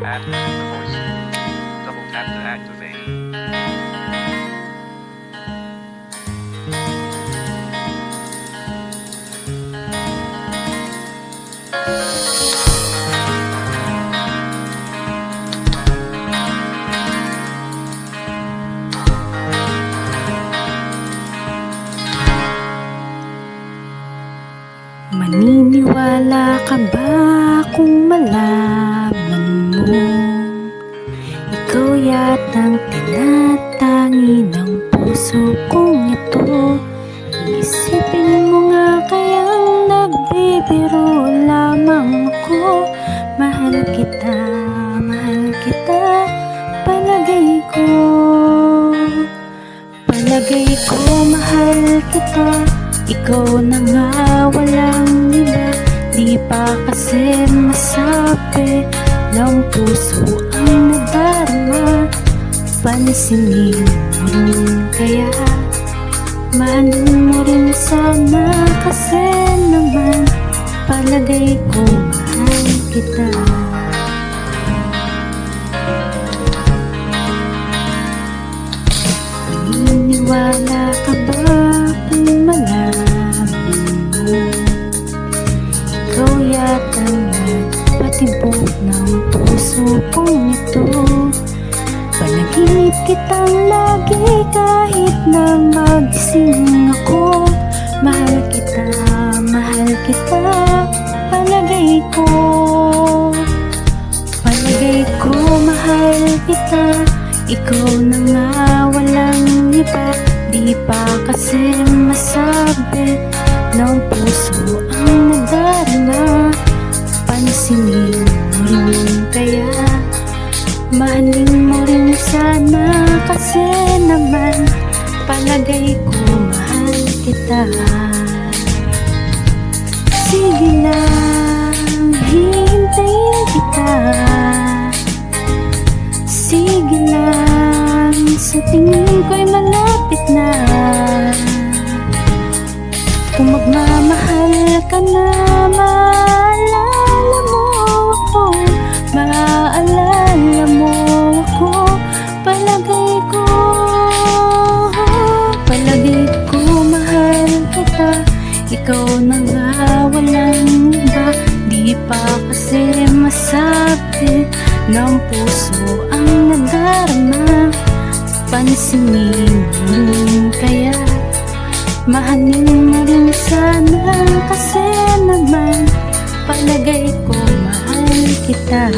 add the voice, double tap to activate. Maniniwala ka ba kung malaman mo ikaw yatang tinatangi ng puso kong ito? Isipin mo nga kayang nagbibiro lamang ako. Mahal kita, palagay ko mahal kita. Ikaw na nga walang iba, di pa kasi masabi ng puso ang nadarama. Pansinin mo rin kaya, mahalin mo rin sana kasi naman palagay ko mahal kita. Naniniwala ka ba kung malaman mo ikaw yatang nagpatibok ng puso kong ito? Panaginip kitang lagi kahit na magising ako. Mahal kita, palagay ko mahal kita. Ikaw na nga walang iba, di pa kasi masabi ng puso ang nadarama. Pansinin mo rin kaya, mahalin mo rin sana kasi naman palagay ko mahal kita. Sige lang, hihintayin kita. Sige lang, sa tingin ko'y malapit na. Kung magmamahal ka na, maalala mo ako. Maaalala mo ako. Palagay ko mahal kita. Ikaw na nga walang iba, di pa kasi masabi ng puso ang nadarama. Pansinin mo rin kaya, mahalin mo rin sana kasi naman palagay ko mahal kita.